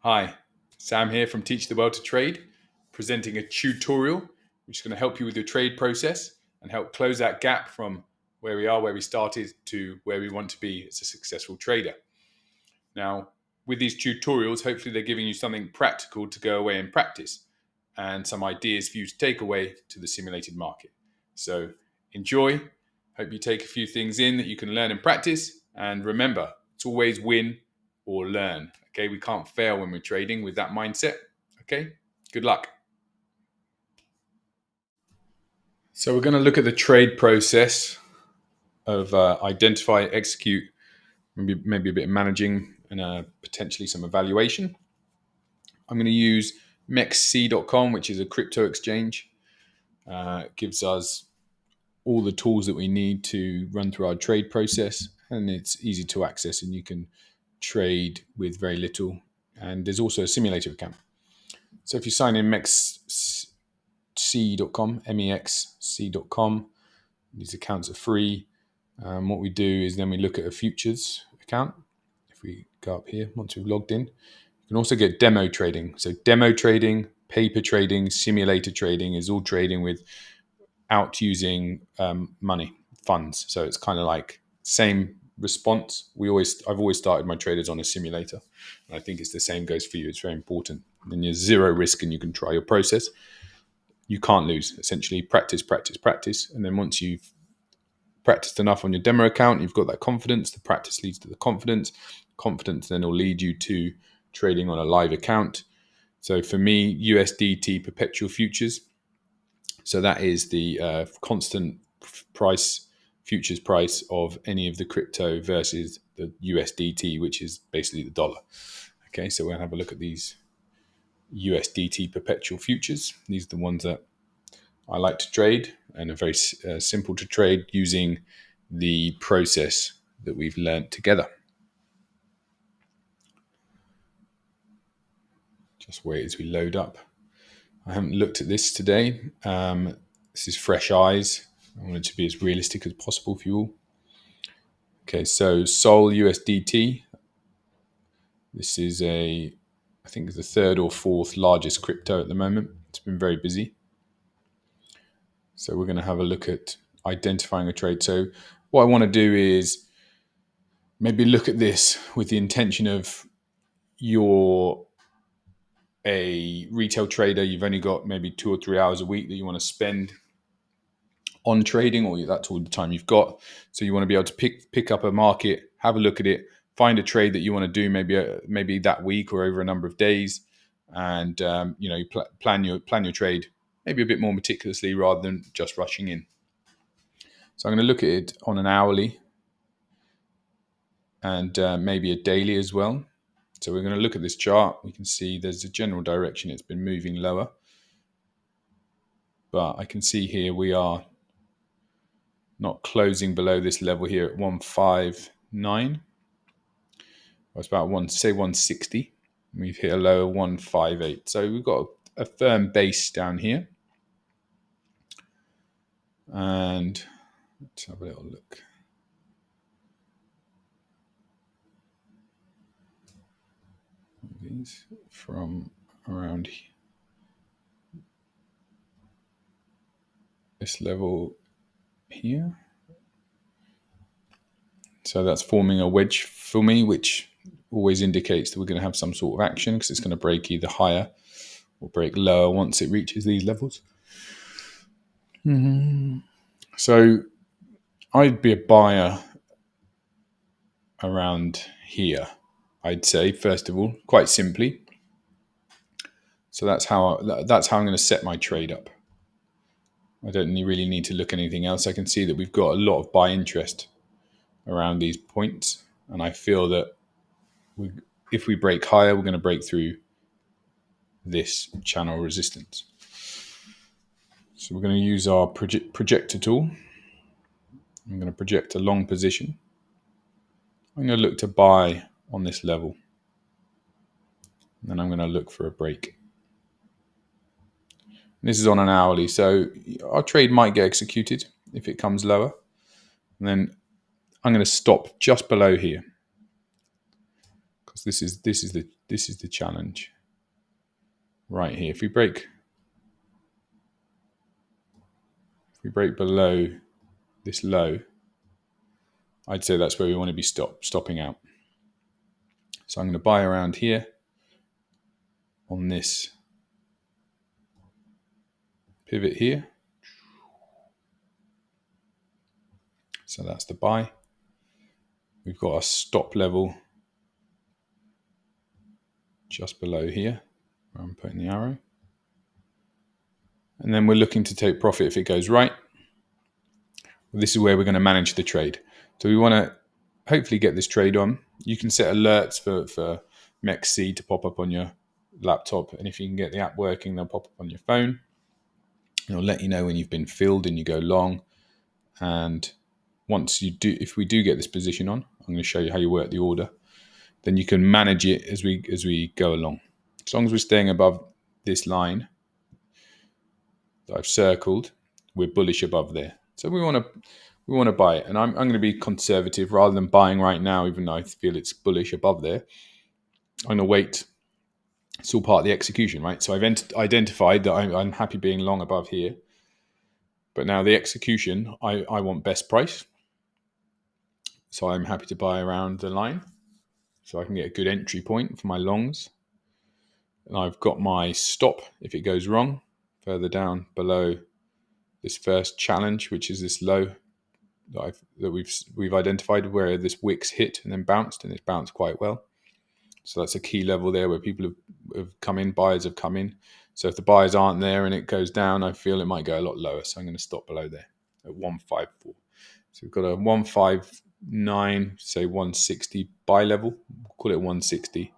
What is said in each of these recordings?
Hi, Sam here from Teach the World to Trade, presenting a tutorial which is going to help you with your trade process and help close that gap from where we are, where we started, to where we want to be as a successful trader. Now, with these tutorials, hopefully they're giving you something practical to go away and practice and some ideas for you to take away to the simulated market. So enjoy. Hope you take a few things in that you can learn and practice. And remember, it's always win or learn. Okay, we can't fail when we're trading with that mindset. Okay, good luck. So we're going to look at the trade process of identify, execute, maybe a bit of managing, and potentially some evaluation. I'm going to use mexc.com, which is a crypto exchange. It gives us all the tools that we need to run through our trade process, and it's easy to access, and you can trade with very little. And there's also a simulator account. So if you sign in mexc.com, mexc.com, these accounts are free. What we do is then we look at a futures account. If we go up here, once we've logged in, you can also get demo trading. So demo trading, paper trading, simulator trading is all trading without using money, funds. So it's kind of like same response. I've always started my traders on a simulator. And I think it's the same goes for you. It's very important. Then you're zero risk and you can try your process. You can't lose. Essentially, practice, practice, practice. And then once you've practiced enough on your demo account, you've got that confidence. The practice leads to the confidence. Confidence then will lead you to trading on a live account. So for me, USDT perpetual futures. So that is the constant price, futures price of any of the crypto versus the USDT, which is basically the dollar. Okay, so we'll have a look at these USDT perpetual futures. These are the ones that I like to trade and are very simple to trade using the process that we've learned together. Just wait as we load up. I haven't looked at this today. This is fresh eyes. I want it to be as realistic as possible for you all. Okay, so Sol USDT. This is I think it's the third or fourth largest crypto at the moment. It's been very busy. So we're going to have a look at identifying a trade. So what I want to do is maybe look at this with the intention of you're a retail trader. You've only got maybe 2 or 3 hours a week that you want to spend on trading, or that's all the time you've got. So you want to be able to pick up a market, have a look at it, find a trade that you want to do maybe that week or over a number of days, and plan your trade maybe a bit more meticulously rather than just rushing in. So I'm going to look at it on an hourly and maybe a daily as well. So we're going to look at this chart. We can see there's a general direction. It's been moving lower, but I can see here we are not closing below this level here at 159. It's about 160. We've hit a low of 158. So we've got a firm base down here. And let's have a little look. These from around this level here. So that's forming a wedge for me, which always indicates that we're going to have some sort of action because it's going to break either higher or break lower once it reaches these levels. So I'd be a buyer around here, I'd say, first of all, quite simply. So that's how I'm going to set my trade up. I don't really need to look at anything else. I can see that we've got a lot of buy interest around these points, and I feel that if we break higher, we're going to break through this channel resistance. So we're going to use our projector tool. I'm going to project a long position. I'm going to look to buy on this level. And then I'm going to look for a break. And this is on an hourly, so our trade might get executed if it comes lower. And then I'm going to stop just below here. because this is the challenge right here. If we break below this low, I'd say that's where we want to be stopping out. So I'm going to buy around here on this pivot here. So that's the buy. We've got a stop level just below here where I'm putting the arrow. And then we're looking to take profit if it goes right. This is where we're going to manage the trade. So we want to hopefully get this trade on. You can set alerts for MEXC to pop up on your laptop. And if you can get the app working, they'll pop up on your phone. It'll let you know when you've been filled and you go long. And once you do, if we do get this position on, I'm going to show you how you work the order. Then you can manage it as we go along. As long as we're staying above this line that I've circled, we're bullish above there. So we want to buy it, and I'm going to be conservative rather than buying right now, even though I feel it's bullish above there. I'm going to wait. It's all part of the execution, right? So I've identified that I'm happy being long above here, but now the execution, I want best price. So I'm happy to buy around the line, so I can get a good entry point for my longs. And I've got my stop if it goes wrong, further down below this first challenge, which is this low that we've identified where this wicks hit and then bounced, and it's bounced quite well. So that's a key level there where people have come in, buyers have come in. So if the buyers aren't there and it goes down, I feel it might go a lot lower. So I'm going to stop below there at 154. So we've got a 159, say 160 buy level. We'll call it 160,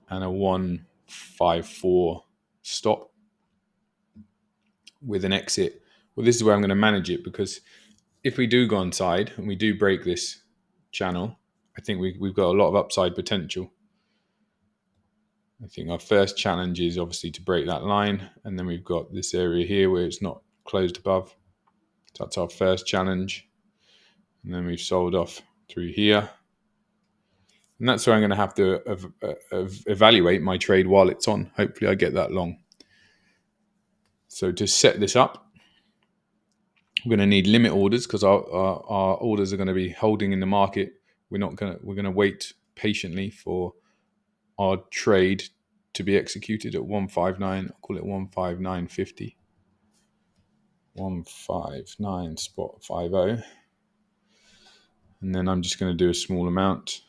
and a 154 stop with an exit. Well, this is where I'm going to manage it, because if we do go inside and we do break this channel, I think we've got a lot of upside potential. I think our first challenge is obviously to break that line, and then we've got this area here where it's not closed above. So that's our first challenge, and then we've sold off through here, and that's where I'm going to have to evaluate my trade while it's on. Hopefully I get that long. So to set this up, we're going to need limit orders, because our orders are going to be holding in the market. We're going to wait patiently for our trade to be executed at 159. I'll call it 159.50. 159 spot 50. And then I'm just going to do a small amount.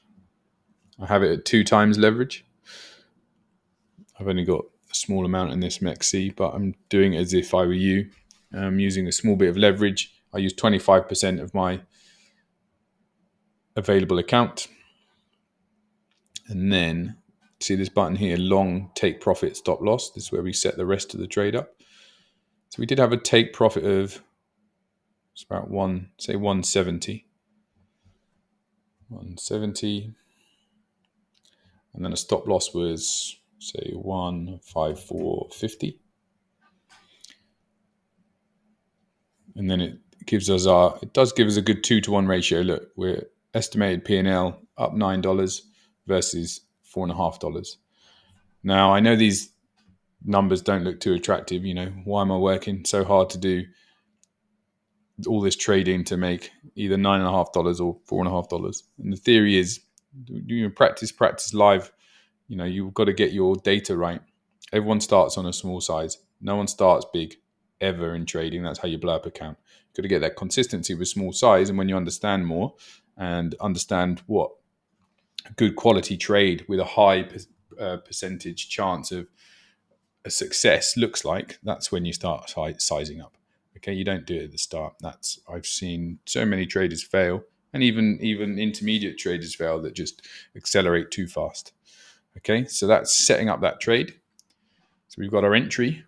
I have it at 2 times leverage. I've only got a small amount in this MEXC, but I'm doing it as if I were you. I'm using a small bit of leverage. I use 25% of my available account. And then see this button here, long take profit stop loss. This is where we set the rest of the trade up. So we did have a take profit of, it's about 170. 170. And then a stop loss was, say, 154.50. And then it does give us a good 2-to-1 ratio. Look, we're estimated P&L up $9 versus $4.50. Now, I know these numbers don't look too attractive. Why am I working so hard to do all this trading to make either $9.50 or $4.50? And the theory is, practice live. You've got to get your data right. Everyone starts on a small size. No one starts big ever in trading. That's how you blow up account. You've got to get that consistency with small size. And when you understand more and understand what a good quality trade with a high percentage chance of a success looks like, that's when you start sizing up. Okay, you don't do it at the start. I've seen so many traders fail, and even intermediate traders fail that just accelerate too fast. Okay, so that's setting up that trade. So we've got our entry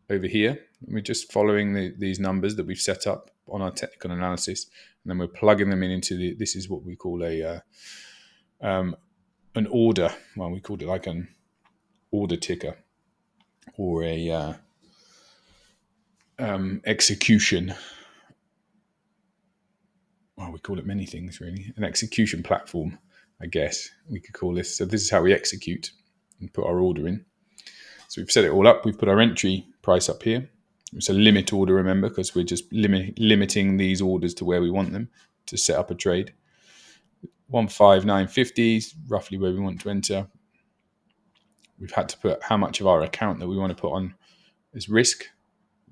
over here, and we're just following these numbers that we've set up on our technical analysis, and then we're plugging them into this is what we call an order. Well, we called it like an order ticker, or a execution. Well, we call it many things really. An execution platform. I guess we could call this. So this is how we execute and put our order in. So we've set it all up. We've put our entry price up here. It's a limit order, remember, because we're just limiting these orders to where we want them to set up a trade. 159.50 is roughly where we want to enter. We've had to put how much of our account that we want to put on as risk.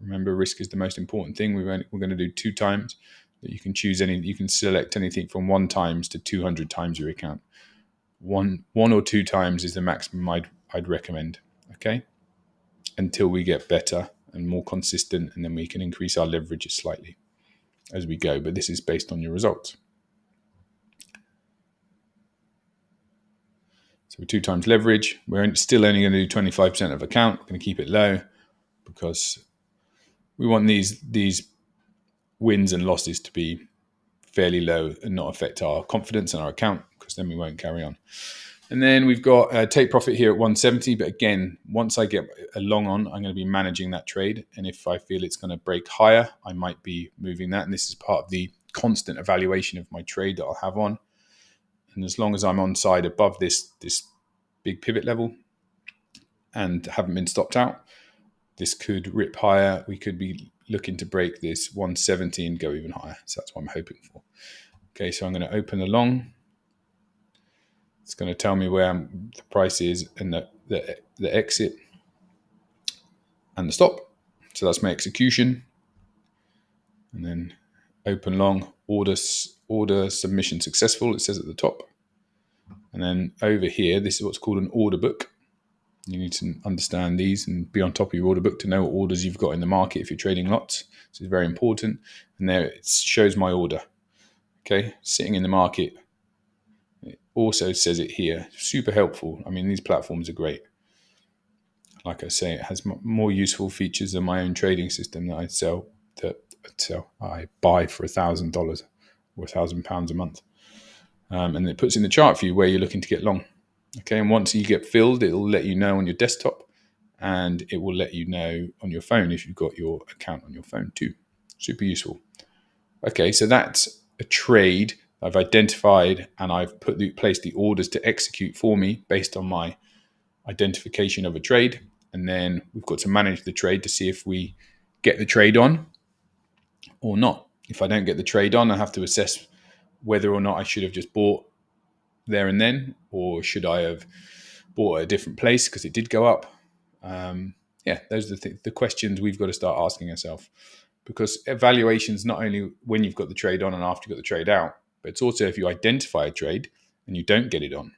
Remember, risk is the most important thing. We're going to do 2 times. You can choose any. You can select anything from 1 times to 200 times your account. One or 2 times is the maximum I'd recommend. Okay, until we get better and more consistent, and then we can increase our leverages slightly as we go. But this is based on your results. So we're 2 times leverage. We're still only going to do 25% of account. We're going to keep it low because we want these wins and losses to be fairly low and not affect our confidence in our account, because then we won't carry on. And then we've got take profit here at 170. But again, once I get a long on, I'm going to be managing that trade. And if I feel it's going to break higher, I might be moving that. And this is part of the constant evaluation of my trade that I'll have on. And as long as I'm on side above this big pivot level and haven't been stopped out, this could rip higher. We could be looking to break this 170 and go even higher. So that's what I'm hoping for. Okay, so I'm going to open the long. It's going to tell me where the price is and the exit and the stop. So that's my execution. And then open long, order submission successful, it says at the top. And then over here, this is what's called an order book. You need to understand these and be on top of your order book to know what orders you've got in the market if you're trading lots. This is very important. And there it shows my order. Okay, sitting in the market. It also says it here. Super helpful. I mean, these platforms are great. Like I say, it has more useful features than my own trading system that I buy for $1,000 or £1,000 a month. And it puts in the chart for you where you're looking to get long. Okay, and once you get filled, it'll let you know on your desktop, and it will let you know on your phone if you've got your account on your phone too. Super useful. Okay, so that's a trade I've identified, and I've placed the orders to execute for me based on my identification of a trade. And then we've got to manage the trade to see if we get the trade on or not. If I don't get the trade on, I have to assess whether or not I should have just bought there and then, or should I have bought at a different place because it did go up. Those are the questions we've got to start asking ourselves, because evaluation's not only when you've got the trade on and after you've got the trade out, but it's also if you identify a trade and you don't get it on.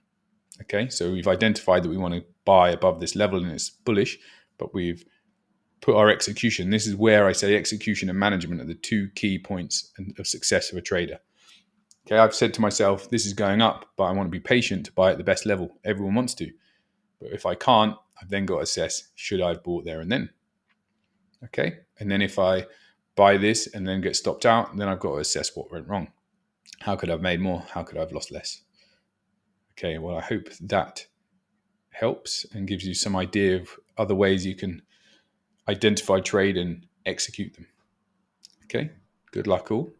Okay, so we've identified that we want to buy above this level and it's bullish, but we've put our execution. This is where I say execution and management are the 2 key points of success of a trader. Okay, I've said to myself, this is going up, but I want to be patient to buy at the best level. Everyone wants to. But if I can't, I've then got to assess, should I have bought there and then? Okay, and then if I buy this and then get stopped out, then I've got to assess what went wrong. How could I have made more? How could I have lost less? Okay, well, I hope that helps and gives you some idea of other ways you can identify trade and execute them. Okay, good luck all.